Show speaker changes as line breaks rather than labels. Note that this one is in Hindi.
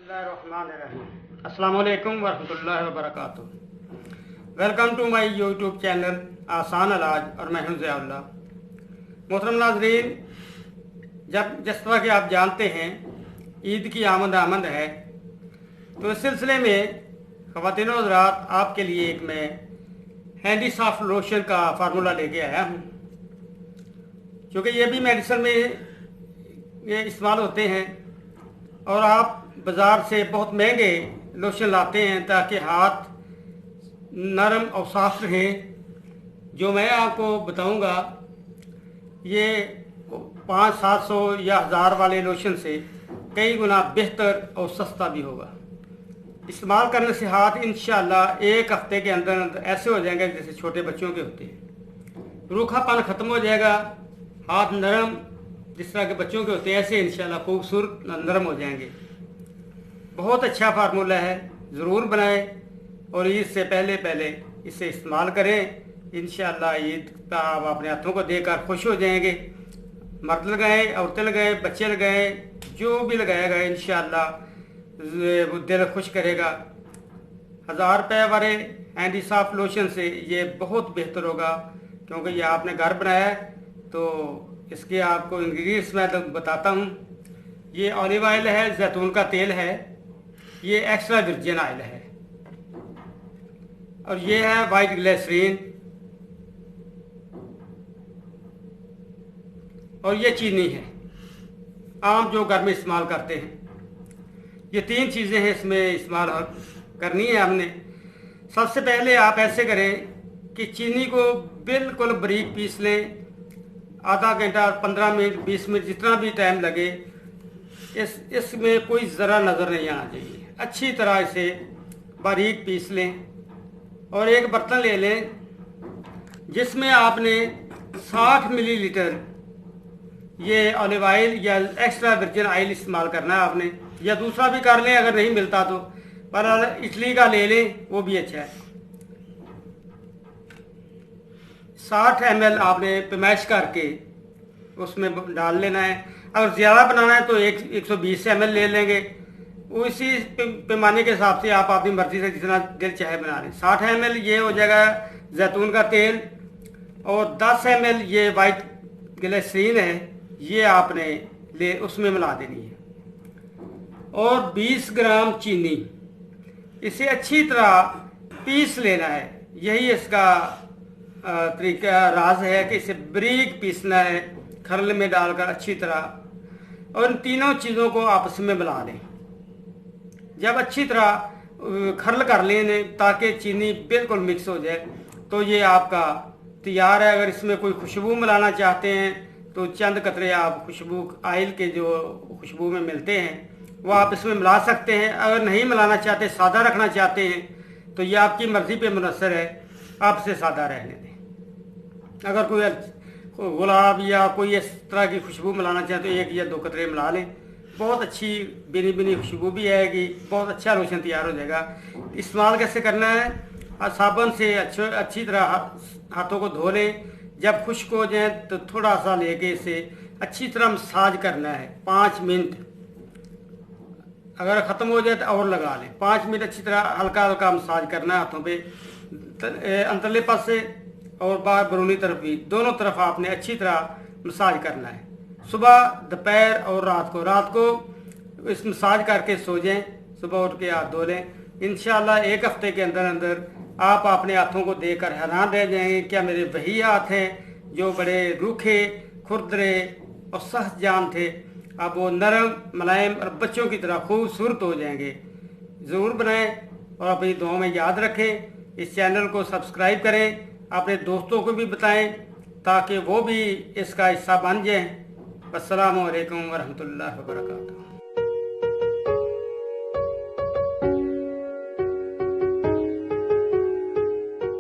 अस्सलाम वालेकुम वरहमतुल्लाहि वबरकातुहू। Welcome to my YouTube channel आसान इलाज और मैं हूं ज़ियाउल्लाह। मोहतरम नाज़रीन, जब जिस तरह कि आप जानते हैं ईद की आमद है, तो इस सिलसिले में ख़वातीन और हज़रात आपके लिए एक मैं हैंडी सॉफ्ट लोशन का फार्मूला लेके आया हूँ, क्योंकि ये भी मेडिसिन में ये इस्तेमाल होते हैं और आप बाज़ार से बहुत महंगे लोशन लाते हैं ताकि हाथ नरम और साफ रहें। जो मैं आपको बताऊंगा ये 500-700 या 1000 वाले लोशन से कई गुना बेहतर और सस्ता भी होगा। इस्तेमाल करने से हाथ इंशाअल्लाह एक हफ्ते के अंदर ऐसे हो जाएंगे जैसे छोटे बच्चों के होते हैं। रूखापन ख़त्म हो जाएगा, हाथ नरम जिस तरह के बच्चों के होते हैं ऐसे इंशाअल्लाह खूबसूरत नरम हो जाएंगे। बहुत अच्छा फार्मूला है, ज़रूर बनाएं और ईद से पहले इसे इस्तेमाल करें। इंशाअल्लाह ईद का आप अपने हाथों को देखकर खुश हो जाएंगे। मर्द लगाएं, औरतें लगाएं, बच्चे लगाएं, जो भी लगाएगा इंशाअल्लाह वो दिल खुश करेगा। 1000 रुपये वाले हैंडी सॉफ्ट लोशन से ये बहुत बेहतर होगा, क्योंकि ये आपने घर बनाया है। तो इसके आपको इंग्रेडिएंट्स मैं तो बताता हूँ। ये ऑलिव ऑयल है, जैतून का तेल है, ये एक्स्ट्रा वर्जिन ऑयल है, और ये है वाइट ग्लिसरीन, और ये चीनी है आम जो घर में इस्तेमाल करते हैं। ये 3 चीज़ें हैं इसमें इस्तेमाल करनी है हमने। सबसे पहले आप ऐसे करें कि चीनी को बिल्कुल बारीक पीस लें। आधा घंटा, 15 मिनट, 20 मिनट, जितना भी टाइम लगे, इसमें कोई ज़रा नज़र नहीं आना चाहिए। अच्छी तरह इसे बारीक पीस लें और एक बर्तन ले लें जिसमें आपने 60 मिलीलीटर ये ऑलिव ऑयल या एक्स्ट्रा वर्जिन ऑयल इस्तेमाल करना है आपने, या दूसरा भी कर लें अगर नहीं मिलता तो, पर इटली का ले लें वो भी अच्छा है। 60 ml आपने पैमाइश करके उसमें डाल लेना है। अगर ज़्यादा बनाना है तो 120 ml ले लेंगे। उसी पैमाने के हिसाब से आप अपनी मर्ज़ी से जितना दिल चाहे बना लें। 60 ml ये हो जाएगा जैतून का तेल, और 10 ml ये वाइट ग्लिसरीन है, ये आपने उसमें मिला देनी है, और 20 ग्राम चीनी। इसे अच्छी तरह पीस लेना है। यही इसका तरीका राज है कि इसे बारीक पीसना है खरल में डालकर अच्छी तरह, और इन तीनों चीज़ों को आपस में मिला लें। जब अच्छी तरह खरल कर लें ताकि चीनी बिल्कुल मिक्स हो जाए, तो ये आपका तैयार है। अगर इसमें कोई खुशबू मिलाना चाहते हैं तो चंद कतरे आप खुशबू ऑयल के जो खुशबू में मिलते हैं वो आप इसमें मिला सकते हैं। अगर नहीं मिलाना चाहते, सादा रखना चाहते हैं, तो ये आपकी मर्ज़ी पे मुनसर है, आप इसे सादा रहने दें। अगर कोई गुलाब या कोई इस तरह की खुशबू मिलाना चाहते तो 1 या 2 कतरे मिला लें। बहुत अच्छी बिनी खुशबू भी आएगी, बहुत अच्छा लोशन तैयार हो जाएगा। इस्तेमाल कैसे करना है? साबुन से अच्छी तरह हाथों को धो लें। जब खुश्क हो जाए तो थोड़ा सा लेके इसे अच्छी तरह मसाज करना है 5 मिनट। अगर ख़त्म हो जाए तो और लगा लें। 5 मिनट अच्छी तरह हल्का हल्का मसाज करना है हाथों पे, अंतरले पास से और बाहर बरूनी तरफ भी, दोनों तरफ आपने अच्छी तरह मसाज करना है। सुबह, दोपहर और रात को इस मसाज करके सो जाएं। सुबह उठ के हाथ धो लें। इंशाअल्लाह 1 हफ्ते के अंदर आप अपने हाथों को देखकर हैरान रह जाएंगे। क्या मेरे वही हाथ हैं जो बड़े रूखे, खुरदरे और सख्त जान थे, अब वो नरम, मुलायम और बच्चों की तरह खूबसूरत हो जाएंगे। ज़रूर बनाएं और अपनी दुआओं में याद रखें। इस चैनल को सब्सक्राइब करें, अपने दोस्तों को भी बताएं ताकि वो भी इसका हिस्सा बन जाएं। अस्सलामु अलैकुम वरहमतुल्लाहि वबरकातुहू।